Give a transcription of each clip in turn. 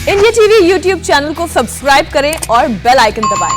India TV YouTube channel को subscribe करें और बेल आइकन दबाएं।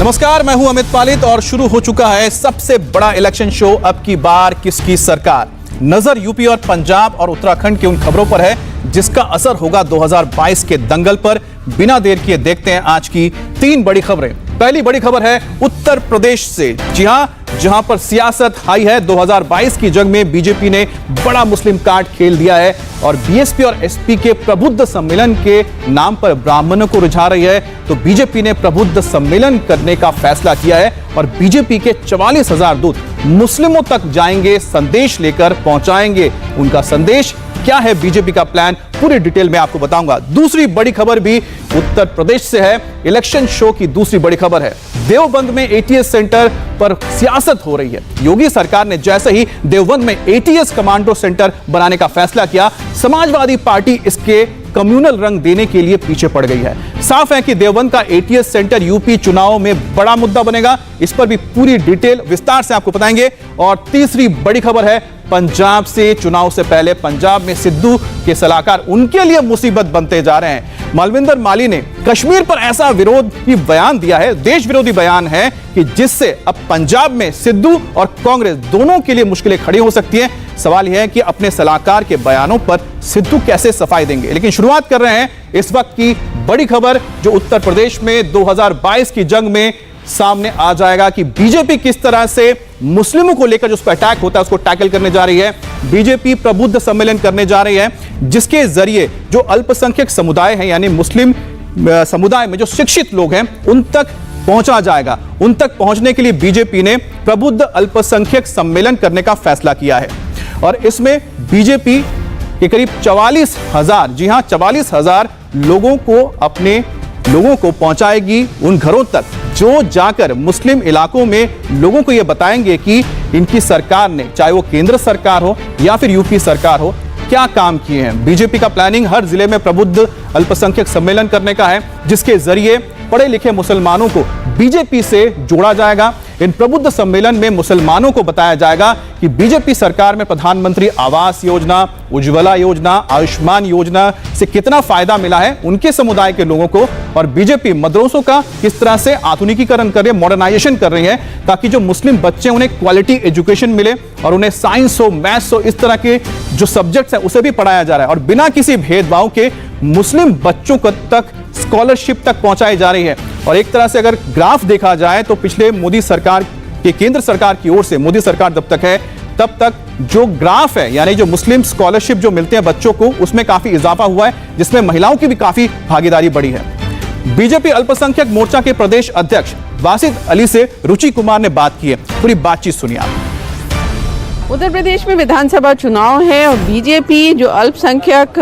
नमस्कार, मैं हूं अमित पालित और शुरू हो चुका है सबसे बड़ा इलेक्शन शो अब की बार किसकी सरकार। नजर यूपी और पंजाब और उत्तराखंड की उन खबरों पर है जिसका असर होगा 2022 के दंगल पर। बिना देर किए देखते हैं आज की 3 बड़ी खबरें। पहली बड़ी खबर है उत्तर प्रदेश से। जी हां, जहां पर सियासत हाई है। 2022 की जंग में बीजेपी ने बड़ा मुस्लिम कार्ड खेल दिया है और बीएसपी और एसपी के प्रबुद्ध सम्मेलन के नाम पर ब्राह्मणों को रिझा रही है। तो बीजेपी ने प्रबुद्ध सम्मेलन करने का फैसला किया है और बीजेपी के 44,000 दूत मुस्लिमों तक जाएंगे, संदेश लेकर पहुंचाएंगे। उनका संदेश क्या है, बीजेपी का प्लान, पूरी डिटेल में आपको बताऊंगा। दूसरी बड़ी खबर भी उत्तर प्रदेश से है। इलेक्शन शो की दूसरी बड़ी खबर है देवबंद में एटीएस सेंटर पर सियासत हो रही है। योगी सरकार ने जैसे ही देवबंद में एटीएस कमांडो सेंटर बनाने का फैसला किया, समाजवादी पार्टी इसके कम्युनल रंग देने के लिए पीछे पड़ गई है। साफ है कि देवबंद का एटीएस सेंटर यूपी चुनाव में बड़ा मुद्दा बनेगा। इस पर भी पूरी डिटेल विस्तार से आपको बताएंगे। और तीसरी बड़ी खबर है पंजाब से। चुनाव से पहले पंजाब में सिद्धू के सलाहकार उनके लिए मुसीबत बनते जा रहे हैं। मालविंदर माली ने कश्मीर पर ऐसा विरोधी बयान दिया है, देश विरोधी बयान है, कि जिससे अब पंजाब में सिद्धू और कांग्रेस दोनों के लिए मुश्किलें खड़ी हो सकती हैं। सवाल यह है कि अपने सलाहकार के बयानों पर सिद्धू कैसे सफाई देंगे। लेकिन शुरुआत कर रहे हैं इस वक्त की बड़ी खबर जो उत्तर प्रदेश में 2022 की जंग में सामने आ जाएगा कि बीजेपी किस तरह से मुस्लिमों को लेकर जो उस पर अटैक होता है उसको टैकल करने जा रही है। बीजेपी प्रबुद्ध सम्मेलन करने जा रही है जिसके जरिए जो अल्पसंख्यक समुदाय है, यानी मुस्लिम समुदाय में जो शिक्षित लोग हैं, उन तक पहुंचा जाएगा। उन तक पहुंचने के लिए बीजेपी ने प्रबुद्ध अल्पसंख्यक सम्मेलन करने का फैसला किया है और इसमें बीजेपी के करीब 44,000, जी हां 44,000 लोगों को पहुंचाएगी उन घरों तक जो जाकर मुस्लिम इलाकों में लोगों को यह बताएंगे कि इनकी सरकार ने, चाहे वो केंद्र सरकार हो या फिर यूपी सरकार हो, क्या काम किए हैं। बीजेपी का प्लानिंग हर जिले में प्रबुद्ध अल्पसंख्यक सम्मेलन करने का है जिसके जरिए पढ़े लिखे मुसलमानों को बीजेपी से जोड़ा जाएगा। इन प्रबुद्ध सम्मेलन में मुसलमानों को बताया जाएगा कि बीजेपी सरकार में प्रधानमंत्री आवास योजना, उज्ज्वला योजना, आयुष्मान योजना से कितना फायदा मिला है उनके समुदाय के लोगों को, और बीजेपी मदरसों का किस तरह से आधुनिकीकरण कर रही है, मॉडर्नाइजेशन कर रही है, ताकि जो मुस्लिम बच्चे उन्हें क्वालिटी एजुकेशन मिले और उन्हें साइंस हो, मैथ्स हो, इस तरह के जो सब्जेक्ट्स है उसे भी पढ़ाया जा रहा है और बिना किसी भेदभाव के मुस्लिम बच्चों तक स्कॉलरशिप तक पहुंचाई जा रही है। और एक तरह से अगर ग्राफ देखा जाए तो पिछले मोदी सरकार के, केंद्र सरकार की ओर से, मोदी सरकार जब तक है तब तक जो ग्राफ है, यानी जो मुस्लिम स्कॉलरशिप जो मिलते हैं बच्चों को, उसमें काफी इजाफा हुआ है जिसमें महिलाओं की भी काफी भागीदारी बढ़ी है। बीजेपी अल्पसंख्यक मोर्चा के प्रदेश अध्यक्ष वासिद अली से रुचि कुमार ने बात की है, पूरी बातचीत सुनिए आप। उत्तर प्रदेश में विधानसभा चुनाव है और बीजेपी जो अल्पसंख्यक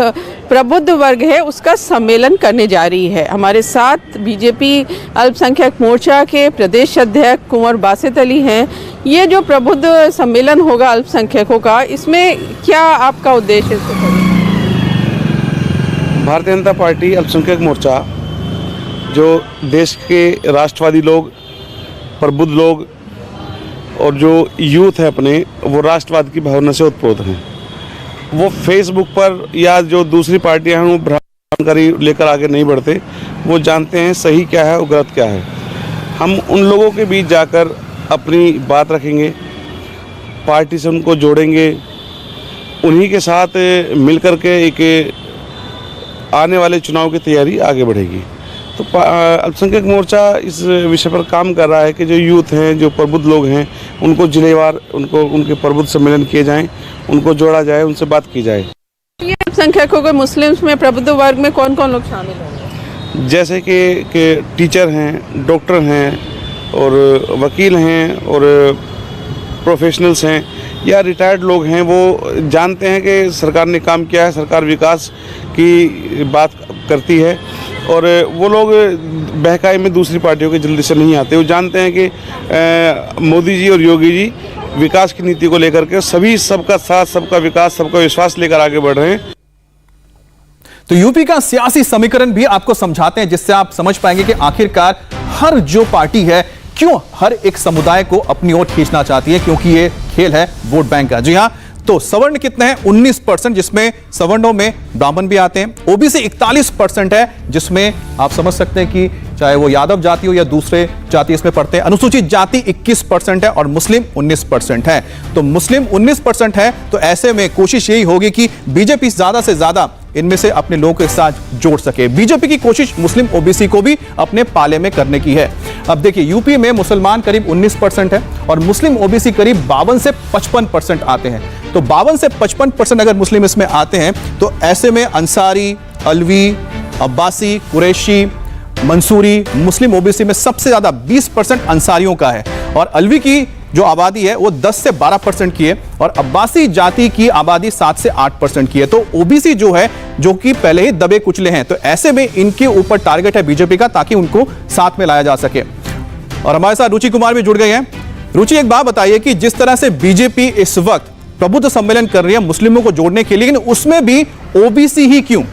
प्रबुद्ध वर्ग है उसका सम्मेलन करने जा रही है। हमारे साथ बीजेपी अल्पसंख्यक मोर्चा के प्रदेश अध्यक्ष कुंवर वासिद अली हैं। ये जो प्रबुद्ध सम्मेलन होगा अल्पसंख्यकों का, इसमें क्या आपका उद्देश्य है? भारतीय जनता पार्टी अल्पसंख्यक मोर्चा जो देश के राष्ट्रवादी लोग, प्रबुद्ध लोग और जो यूथ है अपने, वो राष्ट्रवाद की भावना से उत्प्रोत हैं। वो फेसबुक पर या जो दूसरी पार्टियां हैं वो जानकारी लेकर आगे नहीं बढ़ते। वो जानते हैं सही क्या है और गलत क्या है। हम उन लोगों के बीच जाकर अपनी बात रखेंगे, पार्टी से उनको जोड़ेंगे, उन्हीं के साथ मिलकर के एक आने वाले चुनाव की तैयारी आगे बढ़ेगी। तो अल्पसंख्यक मोर्चा इस विषय पर काम कर रहा है कि जो यूथ हैं, जो प्रबुद्ध लोग हैं, उनको जिलेवार उनके प्रबुद्ध सम्मेलन किए जाएं, उनको जोड़ा जाए, उनसे बात की जाए। ये अल्पसंख्यकों के मुस्लिम्स में प्रबुद्ध वर्ग में कौन कौन लोग शामिल होंगे? जैसे कि टीचर हैं, डॉक्टर हैं और वकील हैं और प्रोफेशनल्स हैं या रिटायर्ड लोग हैं। वो जानते हैं कि सरकार ने काम किया है, सरकार विकास की बात करती है और वो लोग बहकाई में दूसरी पार्टियों के जल्दी से नहीं आते। वो जानते हैं कि मोदी जी और योगी जी विकास की नीति को लेकर के सभी सबका साथ, सबका विकास, सबका विश्वास लेकर आगे बढ़ रहे हैं। तो यूपी का सियासी समीकरण भी आपको समझाते हैं जिससे आप समझ पाएंगे कि आखिरकार हर जो पार्टी है क्यों हर एक समुदाय को अपनी ओर खींचना चाहती है? क्योंकि ये खेल है वोट बैंक का। जी हाँ, तो सवर्ण कितने हैं? 19%, जिसमें सवर्णों में ब्राह्मण भी आते हैं। ओबीसी 41% है, जिसमें आप समझ सकते हैं कि चाहे वो यादव जाति हो या दूसरे जाति इसमें पढ़ते हैं। अनुसूचित जाति 21% है और मुस्लिम 19% है। तो मुस्लिम 19% है, तो ऐसे में कोशिश यही होगी कि बीजेपी ज्यादा से ज्यादा इनमें से अपने लोगों के साथ जोड़ सके। बीजेपी की कोशिश मुस्लिम ओबीसी को भी अपने पाले में करने की है। अब देखिए, यूपी में मुसलमान करीब 19% है और मुस्लिम ओबीसी करीब 52 से 55% आते हैं। तो 52 से 55% अगर मुस्लिम इसमें आते हैं, तो ऐसे में अंसारी, अलवी, अब्बासी, कुरैशी, मंसूरी, मुस्लिम ओबीसी में सबसे ज्यादा 20% अंसारियों का है और अलवी की जो आबादी है वो 10 से 12% की है और अब्बासी जाति की आबादी 7 से 8% की है। तो ओबीसी जो है, जो कि पहले ही दबे कुचले हैं, तो ऐसे में इनके ऊपर टारगेट है बीजेपी का, ताकि उनको साथ में लाया जा सके। और हमारे साथ रुचि कुमार भी जुड़ गए हैं। रुचि, एक बात बताइए कि जिस तरह से बीजेपी इस वक्त प्रबुद्ध सम्मेलन कर रही है मुस्लिमों को जोड़ने के लिए, लेकिन उसमें भी ओबीसी ही क्यों?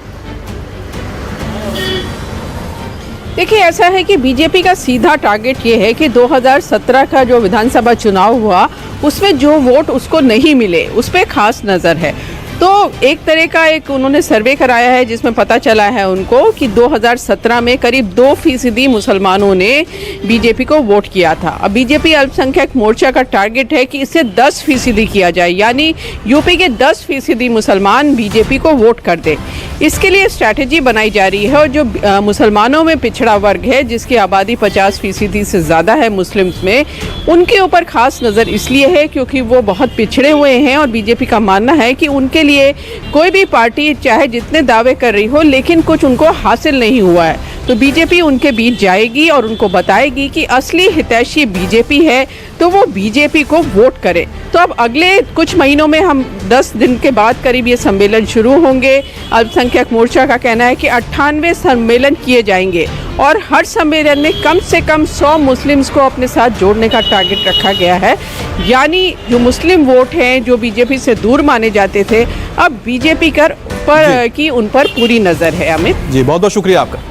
देखिए, ऐसा है कि बीजेपी का सीधा टारगेट ये है कि 2017 का जो विधानसभा चुनाव हुआ उसमें जो वोट उसको नहीं मिले उस पर खास नज़र है। तो एक तरह का एक उन्होंने सर्वे कराया है जिसमें पता चला है उनको कि 2017 में करीब 2% मुसलमानों ने बीजेपी को वोट किया था। अब बीजेपी अल्पसंख्यक मोर्चा का टारगेट है कि इससे 10% किया जाए, यानी यूपी के 10% मुसलमान बीजेपी को वोट कर दे। इसके लिए स्ट्रैटेजी बनाई जा रही है और जो मुसलमानों में पिछड़ा वर्ग है, जिसकी आबादी 50% से ज़्यादा है मुस्लिम्स में, उनके ऊपर खास नज़र इसलिए है क्योंकि वो बहुत पिछड़े हुए हैं और बीजेपी का मानना है कि उनके लिए कोई भी पार्टी चाहे जितने दावे कर रही हो, लेकिन कुछ उनको हासिल नहीं हुआ है। तो बीजेपी उनके बीच जाएगी और उनको बताएगी कि असली हितैषी बीजेपी है, तो वो बीजेपी को वोट करे। तो अब अगले कुछ महीनों में, हम 10 दिन के बाद करीब ये सम्मेलन शुरू होंगे। अल्पसंख्यक मोर्चा का कहना है कि 98 सम्मेलन किए जाएंगे और हर सम्मेलन में कम से कम 100 मुस्लिम्स को अपने साथ जोड़ने का टारगेट रखा गया है। यानी जो मुस्लिम वोट हैं, जो बीजेपी से दूर माने जाते थे, अब बीजेपी की उन पर पूरी नज़र है। अमित जी, बहुत बहुत शुक्रिया आपका।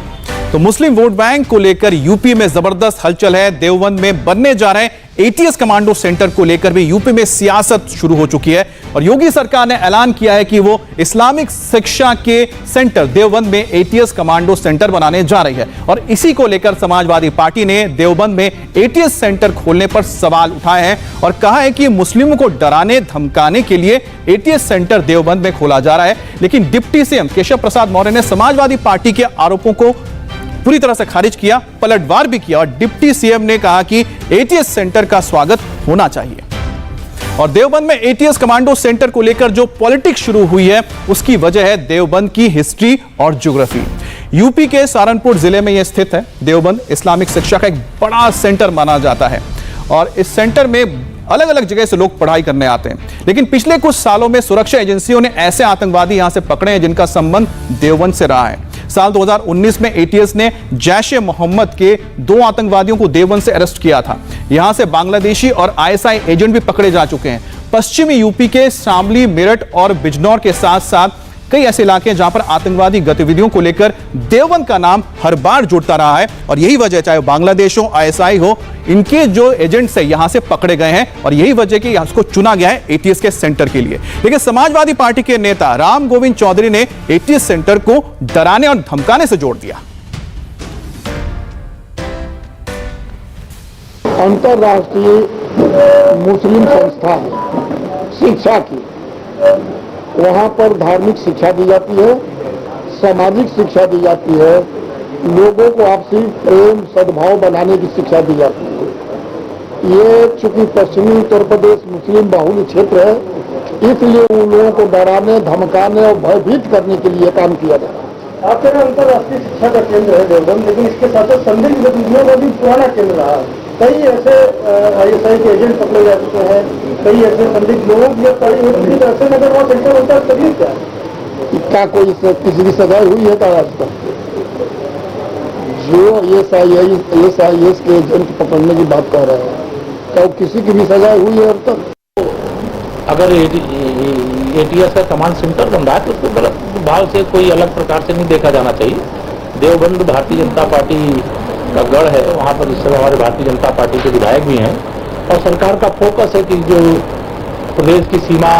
तो मुस्लिम वोट बैंक को लेकर यूपी में जबरदस्त हलचल है। देवबंद में बनने जा रहे एटीएस कमांडो सेंटर को लेकर भी यूपी में सियासत शुरू हो चुकी है और योगी सरकार ने ऐलान किया है कि वो इस्लामिक शिक्षा के सेंटर देवबंद में एटीएस कमांडो सेंटर बनाने जा रही है। और इसी को लेकर समाजवादी पार्टी ने देवबंद में एटीएस सेंटर खोलने पर सवाल उठाए हैं और कहा है कि मुस्लिमों को डराने धमकाने के लिए एटीएस सेंटर देवबंद में खोला जा रहा है। लेकिन डिप्टी सीएम केशव प्रसाद मौर्य ने समाजवादी पार्टी के आरोपों को पूरी तरह से खारिज किया, पलटवार भी किया और डिप्टी सीएम ने कहा कि एटीएस सेंटर का स्वागत होना चाहिए। और देवबंद में एटीएस कमांडो सेंटर को लेकर जो पॉलिटिक्स शुरू हुई है, उसकी वजह है देवबंद की हिस्ट्री और ज्योग्राफी। यूपी के सहारनपुर जिले में यह स्थित है। देवबंद इस्लामिक शिक्षा का एक बड़ा सेंटर माना जाता है और इस सेंटर में अलग अलग जगह से लोग पढ़ाई करने आते हैं। लेकिन पिछले कुछ सालों में सुरक्षा एजेंसियों ने ऐसे आतंकवादी यहां से पकड़े हैं जिनका संबंध देवबंद से रहा है। साल 2019 में एटीएस ने जैश-ए-मोहम्मद के 2 आतंकवादियों को देवबंद से अरेस्ट किया था। यहां से बांग्लादेशी और आईएसआई एजेंट भी पकड़े जा चुके हैं। पश्चिमी यूपी के शामली, मेरठ और बिजनौर के साथ साथ कई ऐसे इलाके हैं जहां पर आतंकवादी गतिविधियों को लेकर देवबंद का नाम हर बार जुड़ता रहा है और यही वजह, चाहे बांग्लादेश हो, आईएसआई हो, इनके जो एजेंट्स है यहां से पकड़े गए हैं और यही वजह कि इसको चुना गया है एटीएस के सेंटर के लिए। लेकिन समाजवादी पार्टी के नेता राम गोविंद चौधरी ने एटीएस सेंटर को डराने और धमकाने से जोड़ दिया। अंतर्राष्ट्रीय मुस्लिम संस्था शिक्षा की, वहाँ पर धार्मिक शिक्षा दी जाती है, सामाजिक शिक्षा दी जाती है, लोगों को आपसी प्रेम सद्भाव बनाने की शिक्षा दी जाती है। ये चूंकि पश्चिमी उत्तर प्रदेश मुस्लिम बाहुल्य क्षेत्र है, इसलिए उन लोगों को डराने धमकाने और भयभीत करने के लिए काम किया जाता है। आपके यहाँ अंतर्राष्ट्रीय शिक्षा का केंद्र है देवबंद, लेकिन इसके साथ साथ संदिग्ध गतिविधियों का भी पुराना केंद्र रहा है। कई ऐसे आईएसआई के एजेंट पकड़े जा चुके हैं, कई ऐसे संदिग्ध लोगों की गिरफ्तारी हो चुकी है। ऐसे में अगर वहाँ सेंटर बनता है तभी क्या है? क्या कोई किसी की सजाई हुई है? क्या आज तक जो AIS के एजेंट पकड़ने की बात कर रहे हैं, क्या किसी की भी सजाई हुई है अब तक? अगर एटीएस का कमांड सेंटर बन रहा है तो उसको गलत भाव से कोई अलग प्रकार से नहीं देखा जाना चाहिए। देवबंद भारतीय जनता पार्टी का गढ़ है, वहाँ पर इस समय हमारे भारतीय जनता पार्टी के विधायक भी हैं और सरकार का फोकस है कि जो प्रदेश की सीमा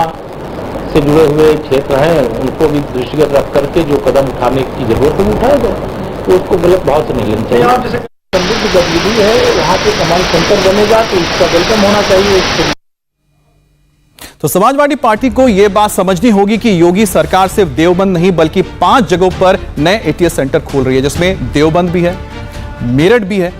से जुड़े हुए क्षेत्र हैं उनको भी दृष्टिगत रख करके जो कदम उठाने की जरूरत है उठाया जाए, तो उसको गलत भाव से नहीं लेना चाहिए। समृद्ध गतिविधि है, यहाँ पे कमांड सेंटर बनेगा तो इसका वेलकम होना चाहिए। तो समाजवादी पार्टी को यह बात समझनी होगी कि योगी सरकार सिर्फ देवबंद नहीं बल्कि 5 जगहों पर नए एटीएस सेंटर खोल रही है, जिसमें देवबंद भी है, मेरठ भी है,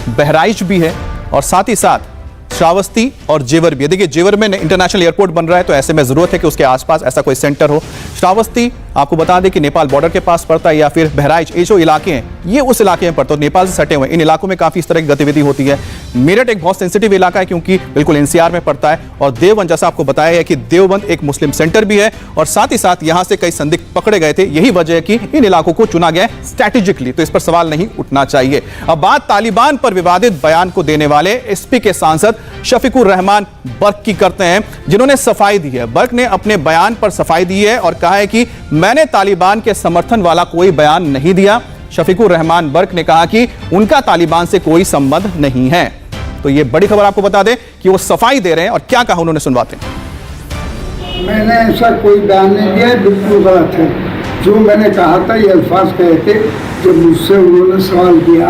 बहराइच भी है और साथ ही साथ श्रावस्ती और जेवर भी है। देखिए जेवर में इंटरनेशनल एयरपोर्ट बन रहा है तो ऐसे में जरूरत है कि उसके आसपास ऐसा कोई सेंटर हो। श्रावस्ती आपको बता दें कि नेपाल बॉर्डर के पास पड़ता है, या फिर बहराइच, ये जो इलाके हैं ये उस इलाके में पड़ता है, नेपाल से सटे हुए इन इलाकों में काफी इस तरह की गतिविधि होती है। मेरठ एक बहुत सेंसिटिव इलाका है क्योंकि बिल्कुल एनसीआर में पड़ता है। और देवबंद जैसा आपको बताया है कि देवबंद एक मुस्लिम सेंटर भी है और साथ ही साथ यहां से कई संदिग्ध पकड़े गए थे। यही वजह है कि इन इलाकों को चुना गया स्ट्रैटेजिकली, तो इस पर सवाल नहीं उठना चाहिए। अब बात तालिबान पर विवादित बयान को देने वाले एसपी के सांसद शफीकुर रहमान बर्क की करते हैं, जिन्होंने सफाई दी है। बर्क ने अपने बयान पर सफाई दी है और कहा है कि मैंने तालिबान के समर्थन वाला कोई बयान नहीं दिया। शफीकुर रहमान बर्क ने कहा कि उनका तालिबान से कोई संबंध नहीं है। तो ये बड़ी खबर आपको बता दें कि वो सफाई दे रहे हैं और क्या कहा उन्होंने, सुनवाते हैं। मैंने ऐसा कोई बयान नहीं दिया, बिल्कुल गलत है। जो मैंने कहा था ये अल्फाज कहे थे जब मुझसे उन्होंने सवाल किया,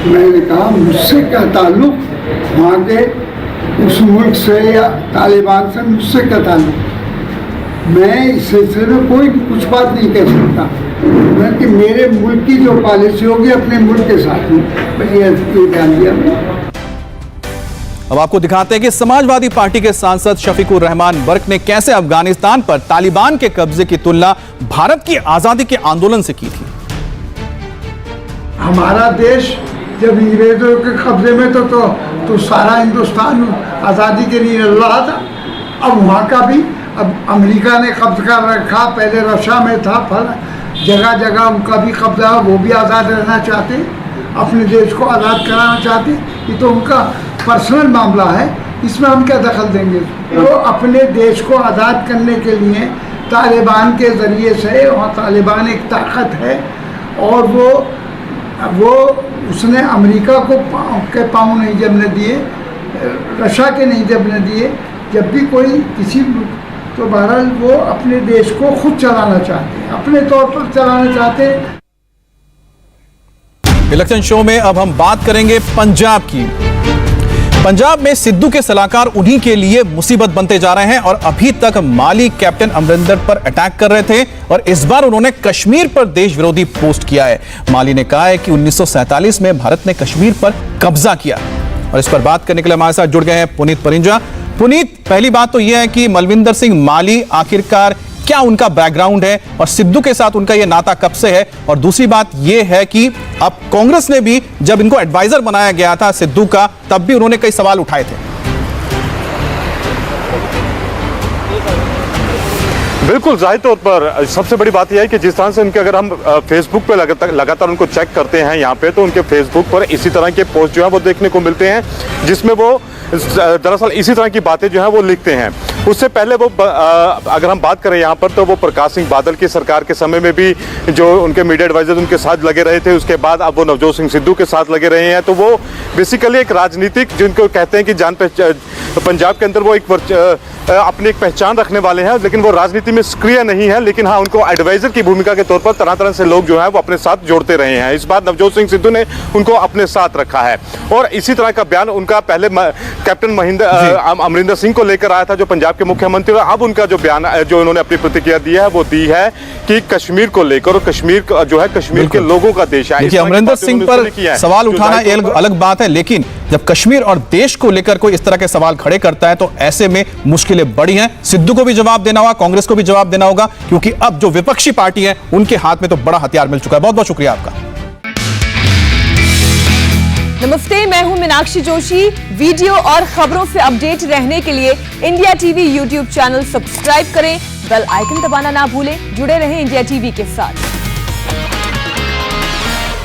मैंने कहा मुझसे क्या ताल्लुक वहाँ के उस मुल्क से या तालिबान से, मुझसे क्या ताल्लुक। मैं इस सिलसिले में कोई कुछ बात नहीं कह सकता, बल्कि मेरे मुल्क की जो पॉलिसी होगी अपने मुल्क के साथ में ये ध्यान दिया मैंने। अब आपको दिखाते हैं कि समाजवादी पार्टी के सांसद शफीकुर रहमान बर्क ने कैसे अफगानिस्तान पर तालिबान के कब्जे की तुलना भारत की आजादी के आंदोलन से की थी। हमारा देश जब अंग्रेजों के कब्जे में तो सारा हिंदुस्तान आज़ादी के लिए लड़ रहा था। अब वहाँ का भी अब अमेरिका ने कब्जा कर रखा, पहले रशिया में था, जगह जगह उनका भी कब्जा, वो भी आज़ाद रहना चाहते, अपने देश को आज़ाद कराना चाहते। ये तो उनका पर्सनल मामला है, इसमें हम क्या दखल देंगे। तो अपने देश को आज़ाद करने के लिए तालिबान के ज़रिए से, और तालिबान एक ताकत है और वो उसने अमेरिका के पाँव नहीं जमने दिए, रशिया के नहीं जमने दिए। जब भी कोई किसी तो बहरहाल वो अपने देश को खुद चलाना चाहते हैं, अपने तौर पर चलाना चाहते हैं। इलेक्शन शो में अब हम बात करेंगे पंजाब की। पंजाब में सिद्धू के सलाहकार उन्हीं के लिए मुसीबत बनते जा रहे हैं और अभी तक माली कैप्टन अमरिंदर पर अटैक कर रहे थे और इस बार उन्होंने कश्मीर पर देश विरोधी पोस्ट किया है। माली ने कहा है कि 1947 में भारत ने कश्मीर पर कब्जा किया। और इस पर बात करने के लिए हमारे साथ जुड़ गए हैं पुनीत परिंजा। पुनीत, पहली बात तो यह है कि मलविंदर सिंह माली आखिरकार क्या उनका बैकग्राउंड है और सिद्धू के साथ उनका यह नाता कब से है, और दूसरी बात यह है कि अब कांग्रेस ने भी जब इनको एडवाइजर बनाया गया था सिद्धू का, तब भी उन्होंने कई सवाल उठाए थे। बिल्कुल, जाहिर तौर पर सबसे बड़ी बात यह है कि जिस तरह से उनके, अगर हम फेसबुक पे लगातार उनको चेक करते हैं यहाँ पे, तो उनके फेसबुक पर इसी तरह के पोस्ट जो है वो देखने को मिलते हैं जिसमें वो दरअसल इसी तरह की बातें जो है वो लिखते हैं। उससे पहले वो अगर हम बात करें यहाँ पर, तो वो प्रकाश सिंह बादल की सरकार के समय में भी जो उनके मीडिया एडवाइजर उनके साथ लगे रहे थे, उसके बाद अब वो नवजोत सिंह सिद्धू के साथ लगे रहे हैं। तो वो बेसिकली एक राजनीतिक, जिनको कहते हैं कि पंजाब के अंदर वो अपनी एक पहचान रखने वाले हैं, लेकिन वो राजनीति में सक्रिय नहीं है। लेकिन हाँ, उनको एडवाइजर की भूमिका के तौर पर तरह तरह से लोग जो है वो अपने साथ जोड़ते रहे हैं। इस बार नवजोत सिंह सिद्धू ने उनको अपने साथ रखा है और इसी तरह का बयान उनका पहले कैप्टन अमरिंदर सिंह को लेकर आया था जो पंजाब के मुख्यमंत्री। अब उनका जो बयान, जो उन्होंने अपनी प्रतिक्रिया दी है, वो दी है कि कश्मीर को लेकर, और कश्मीर जो है कश्मीर के लोगों का देश है। अमरिंदर सिंह पर सवाल उठाना एक अलग बात है, लेकिन जब कश्मीर और देश को लेकर कोई इस तरह के सवाल खड़े करता है तो ऐसे में मुश्किलें बड़ी हैं। सिद्धू को भी जवाब देना होगा, कांग्रेस को भी जवाब देना होगा, क्योंकि अब जो विपक्षी पार्टी है उनके हाथ में तो बड़ा हथियार मिल चुका है। बहुत बहुत शुक्रिया आपका। नमस्ते, मैं हूं मीनाक्षी जोशी। वीडियो और खबरों से अपडेट रहने के लिए India TV YouTube channel subscribe करें, बेल आइकन दबाना ना भूलें। जुड़े रहें इंडिया टीवी के साथ।